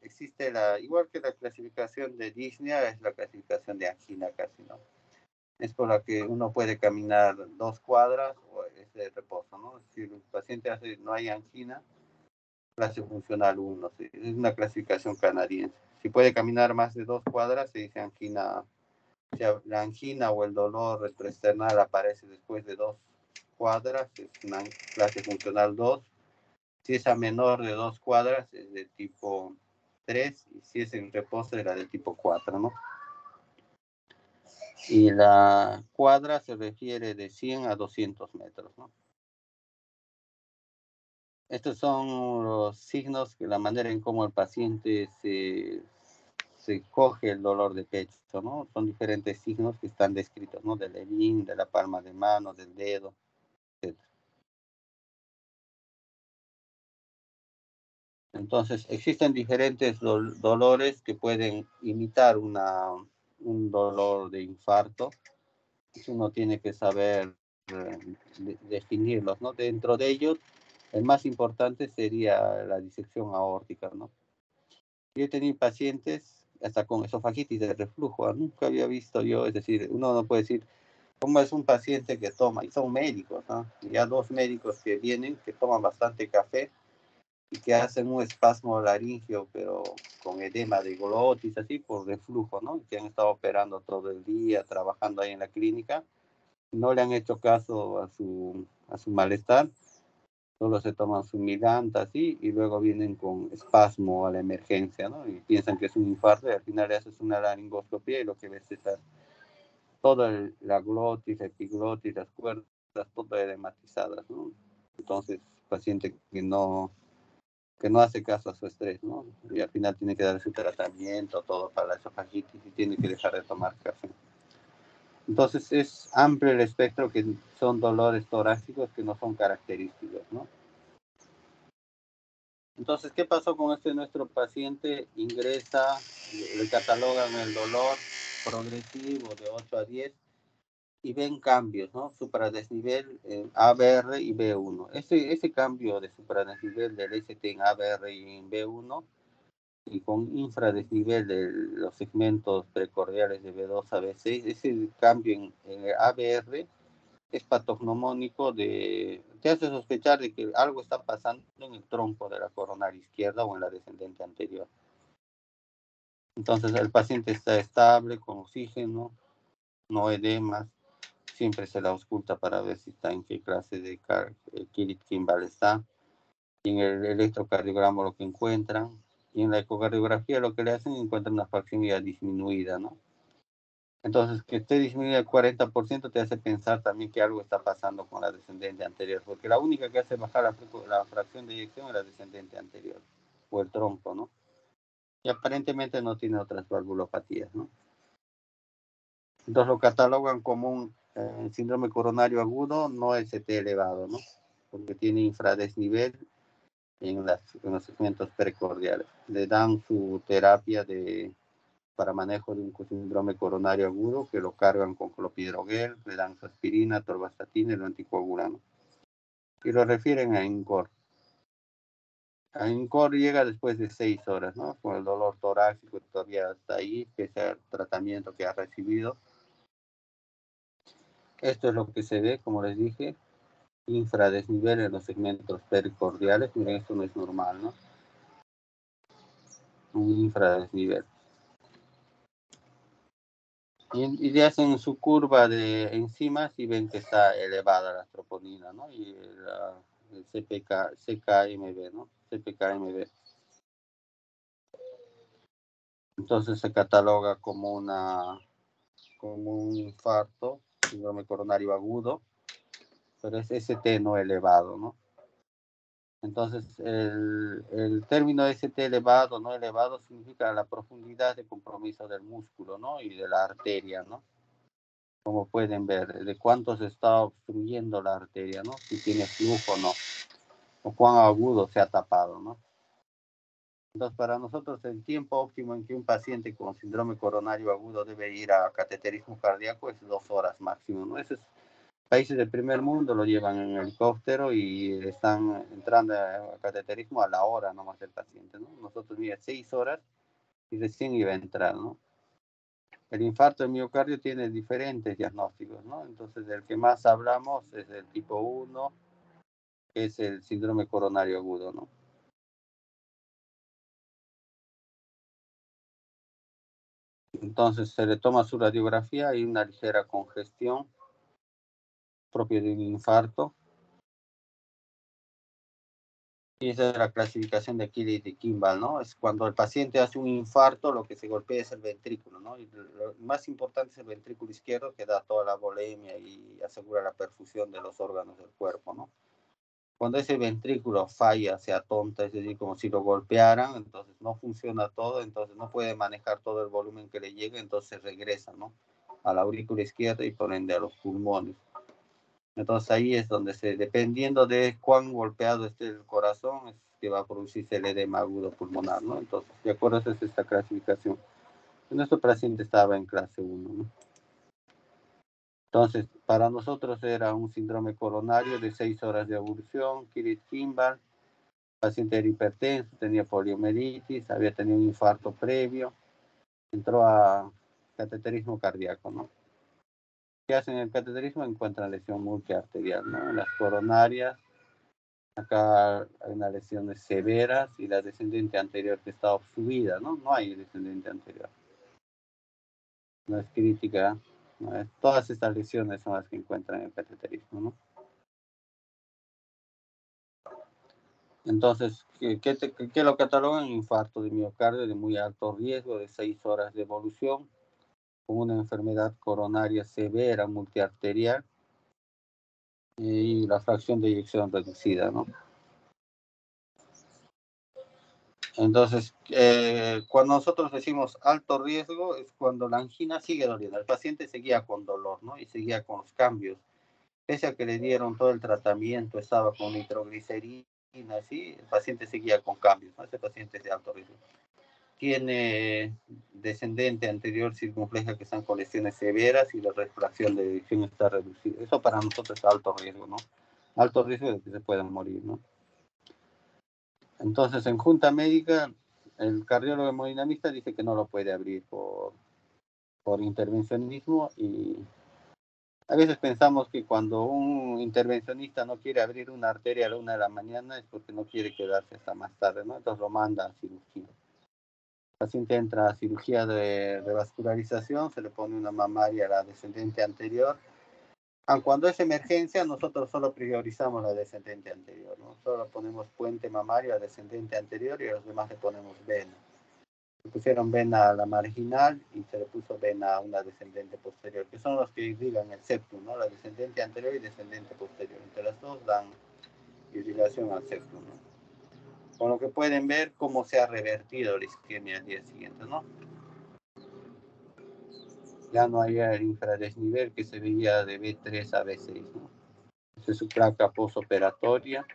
existe igual que la clasificación de Dyspnea, es la clasificación de angina casi, ¿no? Es por la que uno puede caminar 2 cuadras o es de reposo, ¿no? Si el paciente no hay angina, clase funcional 1, ¿sí? Es una clasificación canadiense. Si puede caminar más de 2 cuadras, se dice angina. O sea, la angina o el dolor retroesternal aparece después de 2 cuadras, es una clase funcional 2. Si es a menor de 2 cuadras, es de tipo 3, y si es en reposo, era de tipo 4, ¿no? Y la cuadra se refiere de 100 a 200 metros, ¿no? Estos son los signos, que la manera en cómo el paciente se coge el dolor de pecho, ¿no? Son diferentes signos que están descritos, ¿no? Del edín, de la palma de mano, del dedo, etc. Entonces, existen diferentes dolores que pueden imitar un dolor de infarto. Uno tiene que saber definirlos, ¿no? Dentro de ellos, el más importante sería la disección aórtica, ¿no? Yo he tenido pacientes hasta con esofagitis de reflujo, nunca había visto yo, es decir, uno no puede decir, como es un paciente que toma, y son médicos, ¿no? Ya 2 médicos que vienen, que toman bastante café y que hacen un espasmo laringio, pero con edema de glotis, así por reflujo, ¿no? Que han estado operando todo el día, trabajando ahí en la clínica, no le han hecho caso a su malestar, solo se toman su Milanta, así, y luego vienen con espasmo a la emergencia, ¿no? Y piensan que es un infarto y al final le haces una laringoscopia y lo que ves es toda la glotis, la epiglotis, las cuerdas, todas edematizadas, ¿no? Entonces, paciente que no hace caso a su estrés, ¿no? Y al final tiene que dar su tratamiento, todo para la esofagitis y tiene que dejar de tomar café. Entonces es amplio el espectro que son dolores torácicos que no son característicos, ¿no? Entonces, ¿qué pasó con nuestro paciente? Ingresa, le catalogan el dolor progresivo de 8 a 10 y ven cambios, ¿no? Supradesnivel en ABR y B1. Ese cambio de supradesnivel del ST en ABR y en B1 y con infradesnivel de los segmentos precordiales de B2 a B6, ese cambio en el ABR es patognomónico te hace sospechar de que algo está pasando en el tronco de la coronaria izquierda o en la descendente anterior. Entonces el paciente está estable, con oxígeno, no edemas, siempre se la ausculta para ver si está en qué clase de Kirit-Kimball está. Y en el electrocardiograma lo que encuentran, y en la ecocardiografía lo que le hacen, encuentran una fracción ya disminuida, ¿no? Entonces, que esté disminuida el 40% te hace pensar también que algo está pasando con la descendente anterior, porque la única que hace bajar la fracción de eyección es la descendente anterior, o el tronco, ¿no? Y aparentemente no tiene otras valvulopatías, ¿no? Entonces lo catalogan como un síndrome coronario agudo, no ST elevado, ¿no? Porque tiene infradesnivel en los segmentos precordiales. Le dan su terapia para manejo de un síndrome coronario agudo, que lo cargan con clopidogrel, le dan su aspirina, torvastatina y lo anticoagulan, ¿no? Y lo refieren a INCOR. A INCOR llega después de 6 horas, ¿no? Con el dolor torácico todavía está ahí, pese al tratamiento que ha recibido. Esto es lo que se ve, como les dije, infradesnivel en los segmentos pericordiales. Miren, esto no es normal, ¿no? Un infradesnivel. Y le hacen su curva de enzimas y ven que está elevada la troponina, ¿no? Y el CKMB, ¿no? CPKMB. Entonces se cataloga como un infarto, síndrome coronario agudo, pero es ST no elevado, ¿no? Entonces, el término ST elevado, no elevado, significa la profundidad de compromiso del músculo, ¿no? Y de la arteria, ¿no? Como pueden ver, de cuánto se está obstruyendo la arteria, ¿no? Si tiene flujo o no, o cuán agudo se ha tapado, ¿no? Entonces, para nosotros, el tiempo óptimo en que un paciente con síndrome coronario agudo debe ir a cateterismo cardíaco es 2 horas máximo, ¿no? Esos países del primer mundo lo llevan en helicóptero y están entrando a cateterismo a la hora nomás del paciente, ¿no? Nosotros, mira, 6 horas y recién iba a entrar, ¿no? El infarto de miocardio tiene diferentes diagnósticos, ¿no? Entonces, del que más hablamos es el tipo 1, que es el síndrome coronario agudo, ¿no? Entonces, se le toma su radiografía y una ligera congestión propio de un infarto. Y esa es la clasificación de aquí de Kimball, ¿no? Es cuando el paciente hace un infarto, lo que se golpea es el ventrículo, ¿no? Y lo más importante es el ventrículo izquierdo, que da toda la volemia y asegura la perfusión de los órganos del cuerpo, ¿no? Cuando ese ventrículo falla, se atonta, es decir, como si lo golpearan, entonces no funciona todo, entonces no puede manejar todo el volumen que le llega, entonces regresa, ¿no? A la aurícula izquierda y por ende a los pulmones. Entonces ahí es donde dependiendo de cuán golpeado esté el corazón, es que va a producirse el edema agudo pulmonar, ¿no? Entonces, de acuerdo a esta clasificación. Nuestro paciente estaba en clase 1, ¿no? Entonces, para nosotros era un síndrome coronario de 6 horas de evolución, Kirit-Kimball, paciente era hipertenso, tenía poliomielitis, había tenido un infarto previo, entró a cateterismo cardíaco, ¿no? que hacen el cateterismo encuentran lesión multiarterial, ¿no? En las coronarias, acá hay unas lesiones severas y la descendente anterior que está obstruida, ¿no? No hay descendente anterior. No es crítica, ¿no? Todas estas lesiones son las que encuentran el cateterismo, ¿no? Entonces, ¿qué lo catalogan? Infarto de miocardio de muy alto riesgo, de 6 horas de evolución, con una enfermedad coronaria severa, multiarterial, y la fracción de eyección reducida, ¿no? Entonces, cuando nosotros decimos alto riesgo, es cuando la angina sigue doliendo. El paciente seguía con dolor, ¿no? Y seguía con los cambios. Pese a que le dieron todo el tratamiento, estaba con nitroglicerina, ¿sí? El paciente seguía con cambios, ¿no? Ese paciente es de alto riesgo. Tiene descendente anterior circunfleja que están con lesiones severas y la refracción de eyección está reducida. Eso para nosotros es alto riesgo, ¿no? Alto riesgo de que se puedan morir, ¿no? Entonces, en junta médica, el cardiólogo hemodinamista dice que no lo puede abrir por intervencionismo, y a veces pensamos que cuando un intervencionista no quiere abrir una arteria a la 1 de la mañana es porque no quiere quedarse hasta más tarde, ¿no? Entonces lo manda a cirugía. El paciente entra a cirugía de revascularización, se le pone una mamaria a la descendente anterior. Aun cuando es emergencia, nosotros solo priorizamos la descendente anterior, ¿no? Solo ponemos puente mamario a descendente anterior y a los demás le ponemos vena. Le pusieron vena a la marginal y se le puso vena a una descendente posterior, que son los que irrigan el septum, ¿no? La descendente anterior y descendente posterior. Entre las dos dan irrigación al septum, ¿no? Con lo que pueden ver cómo se ha revertido la isquemia al día siguiente, ¿no? Ya no hay el infradesnivel que se veía de B3 a B6, ¿no? Esta es su placa postoperatoria.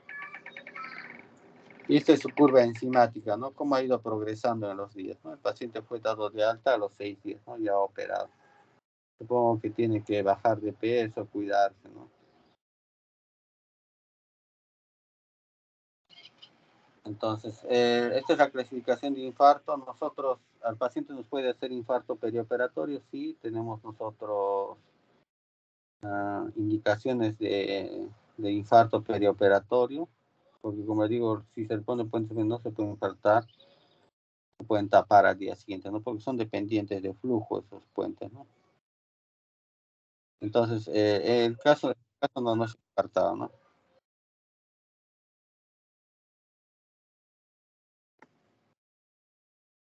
Y esta es su curva enzimática, ¿no? Cómo ha ido progresando en los días, ¿no? El paciente fue dado de alta a los 6 días, ¿no? Ya operado. Supongo que tiene que bajar de peso, cuidarse, ¿no? Entonces, esta es la clasificación de infarto. Nosotros, al paciente nos puede hacer infarto perioperatorio, sí, tenemos nosotros indicaciones de infarto perioperatorio, porque como digo, si se le pone puente no se puede infartar, se pueden tapar al día siguiente, ¿no? Porque son dependientes de flujo esos puentes, ¿no? Entonces, el caso no es infartado, ¿no?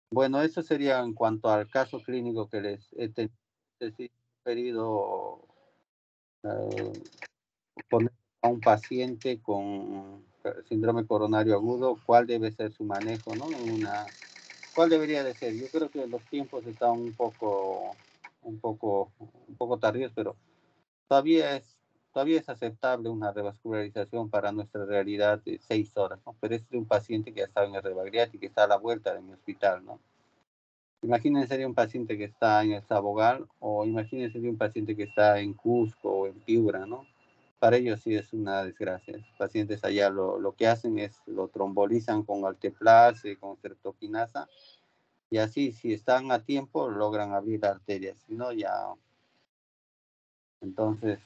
Bueno, eso sería en cuanto al caso clínico que les he pedido poner a un paciente con síndrome coronario agudo, cuál debe ser su manejo, ¿no? ¿Cuál debería de ser? Yo creo que los tiempos están un poco tardíos, pero todavía es aceptable una revascularización para nuestra realidad de 6 horas, ¿no? Pero es de un paciente que ha estado en el Rebagliati, que está a la vuelta de mi hospital, ¿no? Imagínense de un paciente que está en el Sabogal, o imagínense de un paciente que está en Cusco o en Piura, ¿no? Para ellos sí es una desgracia. Los pacientes allá lo que hacen es lo trombolizan con alteplase, con streptokinasa, y así, si están a tiempo, logran abrir arterias. Si no, ya. Entonces,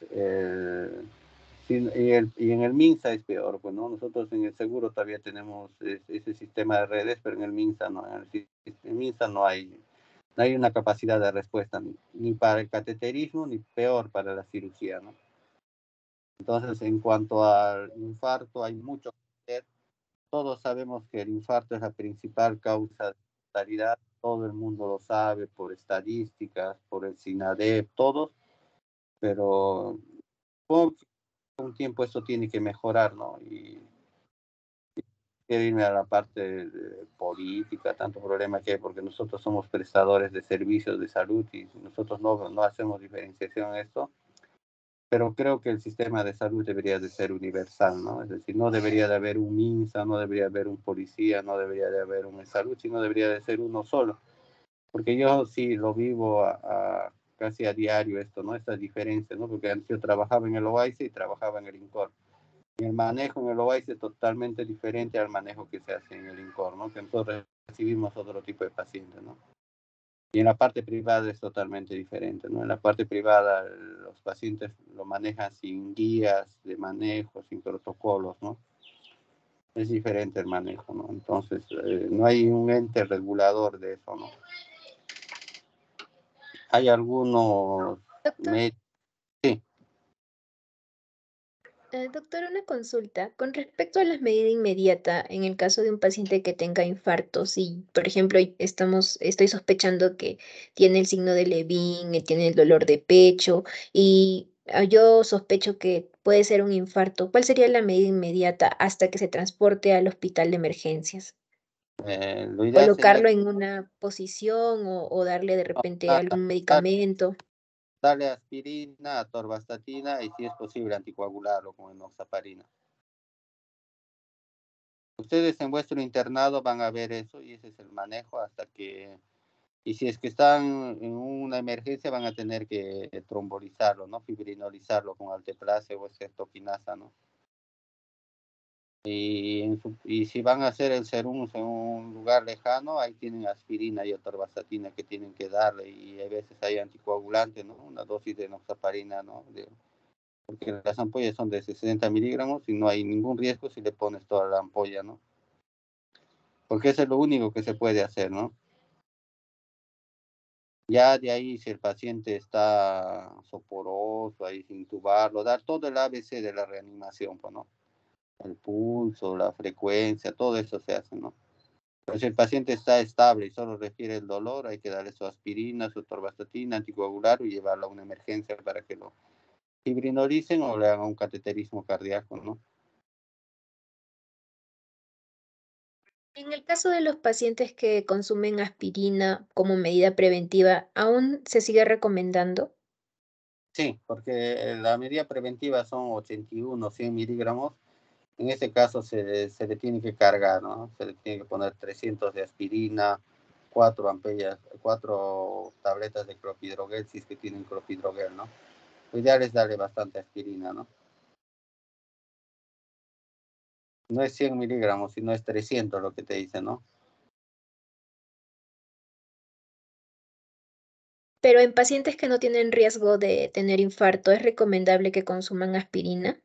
y en el MINSA es peor. Bueno, nosotros en el seguro todavía tenemos ese sistema de redes, pero en el MINSA no. En el MINSA no hay una capacidad de respuesta ni para el cateterismo, ni peor para la cirugía, ¿no? Entonces, en cuanto al infarto, hay mucho que hacer. Todos sabemos que el infarto es la principal causa de mortalidad. Todo el mundo lo sabe por estadísticas, por el SINADEP, todos. Pero con un tiempo esto tiene que mejorar, ¿no? Y quiero irme a la parte de política, tanto problema que hay, porque nosotros somos prestadores de servicios de salud y nosotros no hacemos diferenciación en esto. Pero creo que el sistema de salud debería de ser universal, ¿no? Es decir, no debería de haber un MINSA, no debería de haber un policía, no debería de haber un salud, sino debería de ser uno solo. Porque yo sí lo vivo casi a diario esto, ¿no? Estas diferencias, ¿no? Porque antes yo trabajaba en el OAISE y trabajaba en el INCOR. Y el manejo en el OAISE es totalmente diferente al manejo que se hace en el INCOR, ¿no? Que nosotros recibimos otro tipo de pacientes, ¿no? Y en la parte privada es totalmente diferente, ¿no? En la parte privada los pacientes lo manejan sin guías de manejo, sin protocolos, ¿no? Es diferente el manejo, ¿no? Entonces, no hay un ente regulador de eso, ¿no? Hay algunos Doctor, sí. Doctor, una consulta. Con respecto a la medida inmediata, en el caso de un paciente que tenga infarto, si, por ejemplo, estoy sospechando que tiene el signo de Levin, tiene el dolor de pecho y yo sospecho que puede ser un infarto, ¿cuál sería la medida inmediata hasta que se transporte al hospital de emergencias? Lo ideal sería ¿Colocarlo en una posición o darle de repente nada, algún medicamento? darle aspirina, atorvastatina y si es posible anticoagularlo con enoxaparina. Ustedes en vuestro internado van a ver eso y ese es el manejo hasta que, y si es que están en una emergencia van a tener que trombolizarlo, ¿no? Fibrinolizarlo con alteplase o cetoquinasa, ¿no? Y si van a hacer el serum en un lugar lejano, ahí tienen aspirina y atorvastatina que tienen que darle y a veces hay anticoagulante, ¿no? Una dosis de enoxaparina, ¿no? Porque las ampollas son de 60 miligramos y no hay ningún riesgo si le pones toda la ampolla, ¿no? Porque eso es lo único que se puede hacer, ¿no? Ya de ahí, si el paciente está soporoso, ahí sin intubarlo, dar todo el ABC de la reanimación, pues, ¿no? El pulso, la frecuencia, todo eso se hace, ¿no? Pero si el paciente está estable y solo refiere el dolor, hay que darle su aspirina, su torvastatina, anticoagular y llevarlo a una emergencia para que lo fibrinoricen o le hagan un cateterismo cardíaco, ¿no? En el caso de los pacientes que consumen aspirina como medida preventiva, ¿aún se sigue recomendando? Sí, porque la medida preventiva son 81, 100 miligramos. En ese caso se le tiene que cargar, ¿no? Se le tiene que poner 300 de aspirina, 4 tabletas de clopidogrel, si es que tienen clopidogrel, ¿no? Lo ideal es darle bastante aspirina, ¿no? No es 100 miligramos, sino es 300 lo que te dice, ¿no? Pero en pacientes que no tienen riesgo de tener infarto, ¿es recomendable que consuman aspirina?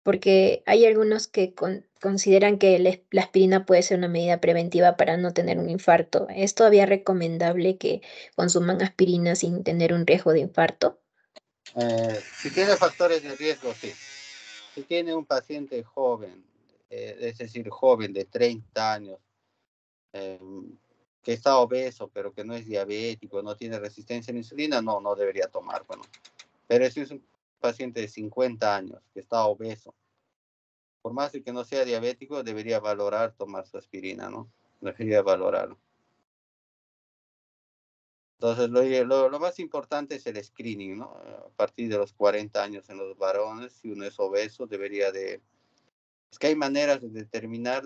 Porque hay algunos que consideran que la aspirina puede ser una medida preventiva para no tener un infarto. ¿Es todavía recomendable que consuman aspirina sin tener un riesgo de infarto? Si tiene factores de riesgo, sí. Si tiene un paciente joven, es decir, joven de 30 años, eh, que está obeso, pero que no es diabético, no tiene resistencia a la insulina, no debería tomar, bueno. Pero si es un paciente de 50 años que está obeso, por más de que no sea diabético, debería valorar tomar su aspirina, ¿no? Debería valorarlo. Entonces, lo más importante es el screening, ¿no? A partir de los 40 años en los varones, si uno es obeso, debería de... Es que hay maneras de determinar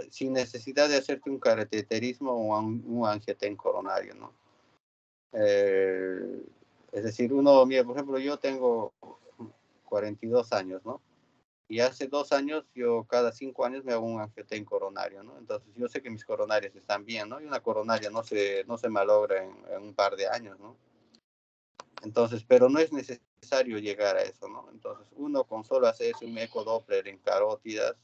sin necesidad de hacerte un cateterismo o un angioten coronario, ¿no? Es decir, mira, por ejemplo, yo tengo 42 años, ¿no? Y hace 2 años, yo cada 5 años me hago un angioten coronario, ¿no? Entonces, yo sé que mis coronarias están bien, ¿no? Y una coronaria no se malogra en un par de años, ¿no? Entonces, pero no es necesario llegar a eso, ¿no? Entonces, uno con solo hacerse un ecodoppler en carótidas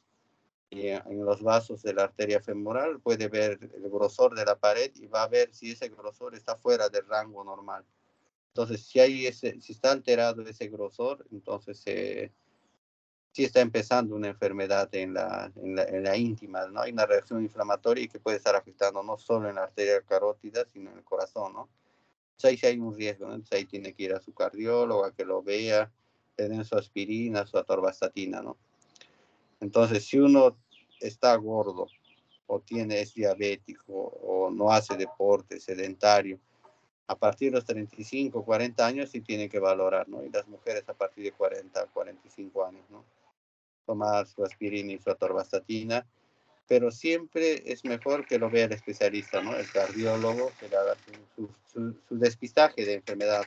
y en los vasos de la arteria femoral puede ver el grosor de la pared y va a ver si ese grosor está fuera del rango normal. Entonces, si está alterado ese grosor, entonces sí está empezando una enfermedad en la íntima, ¿no? Hay una reacción inflamatoria que puede estar afectando no solo en la arteria carótida, sino en el corazón, ¿no? Entonces ahí sí hay un riesgo, ¿no? Entonces ahí tiene que ir a su cardiólogo a que lo vea, le den su aspirina, su atorvastatina, ¿no? Entonces, si uno está gordo o es diabético o no hace deporte, sedentario, a partir de los 35, 40 años sí tiene que valorar, ¿no? Y las mujeres a partir de 40, 45 años, ¿no? Tomar su aspirina y su atorvastatina, pero siempre es mejor que lo vea el especialista, ¿no? El cardiólogo, que le haga su despistaje de enfermedad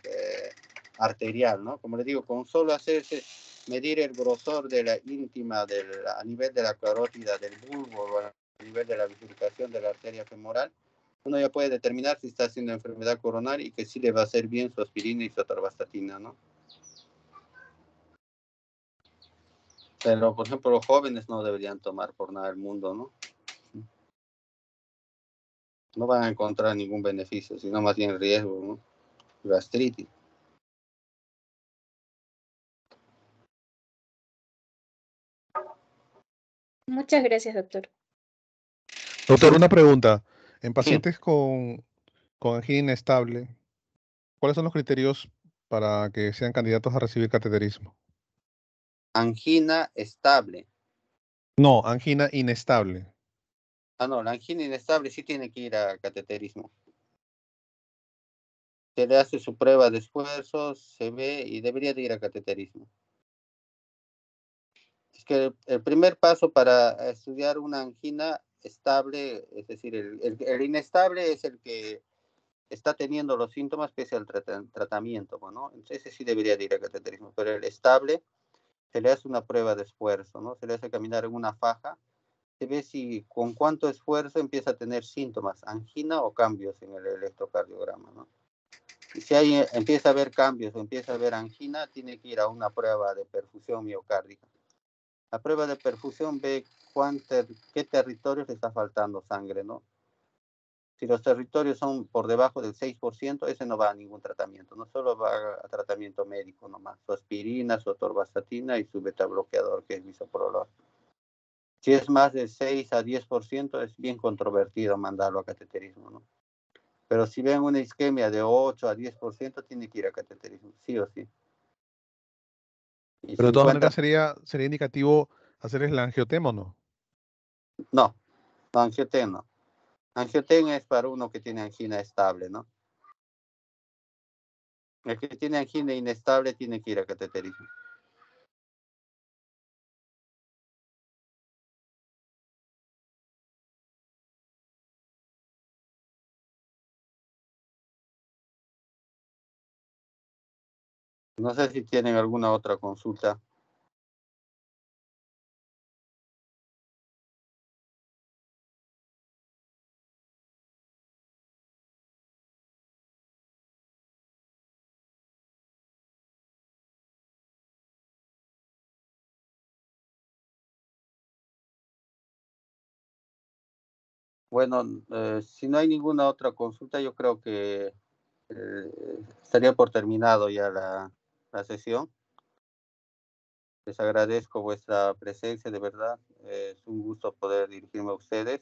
arterial, ¿no? Como le digo, con solo medir el grosor de la íntima a nivel de la carótida del bulbo, a nivel de la bifurcación de la arteria femoral, uno ya puede determinar si está haciendo enfermedad coronaria y que sí le va a hacer bien su aspirina y su atorvastatina, ¿no? Pero, por ejemplo, los jóvenes no deberían tomar por nada del mundo, ¿no? No van a encontrar ningún beneficio, sino más bien riesgo, ¿no? Gastritis. Muchas gracias, doctor. Doctor, una pregunta. En Sí, pacientes con angina inestable, ¿cuáles son los criterios para que sean candidatos a recibir cateterismo? angina estable. No, angina inestable. Ah, no, la angina inestable sí tiene que ir a cateterismo. Se le hace su prueba de esfuerzo, se ve y debería de ir a cateterismo. Es que el primer paso para estudiar una angina estable, es decir, el inestable es el que está teniendo los síntomas pese al tratamiento, ¿no? Entonces ese sí debería de ir a cateterismo, pero el estable se le hace una prueba de esfuerzo, ¿no? Se le hace caminar en una faja, se ve si con cuánto esfuerzo empieza a tener síntomas, angina o cambios en el electrocardiograma, ¿no? Y si empieza a haber cambios o empieza a haber angina, tiene que ir a una prueba de perfusión miocárdica. La prueba de perfusión ve qué territorios le está faltando sangre, ¿no? Si los territorios son por debajo del 6%, ese no va a ningún tratamiento, no solo va a tratamiento médico nomás, su aspirina, su atorvastatina y su beta bloqueador, que es bisoprolol. Si es más de 6 a 10%, es bien controvertido mandarlo a cateterismo, ¿no? Pero si ven una isquemia de 8 a 10%, tiene que ir a cateterismo, sí o sí. Y Pero si de todas encuentra, maneras sería indicativo hacer el angiotema, ¿o no? no, no, angioten no. Angioten es para uno que tiene angina estable, ¿no? El que tiene angina inestable tiene que ir a cateterismo. No sé si tienen alguna otra consulta. Bueno, si no hay ninguna otra consulta, yo creo que estaría por terminado ya la sesión. Les agradezco vuestra presencia, de verdad. Es un gusto poder dirigirme a ustedes.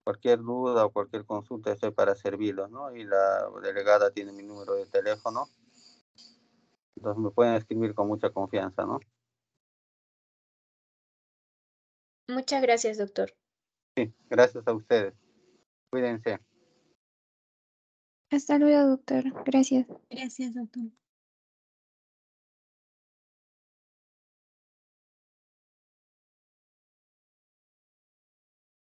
Cualquier duda o cualquier consulta estoy para servirlos, ¿no? Y la delegada tiene mi número de teléfono. Entonces me pueden escribir con mucha confianza, ¿no? Muchas gracias, doctor. Sí, gracias a ustedes. Cuídense. Hasta luego, doctor. Gracias. Gracias, doctor.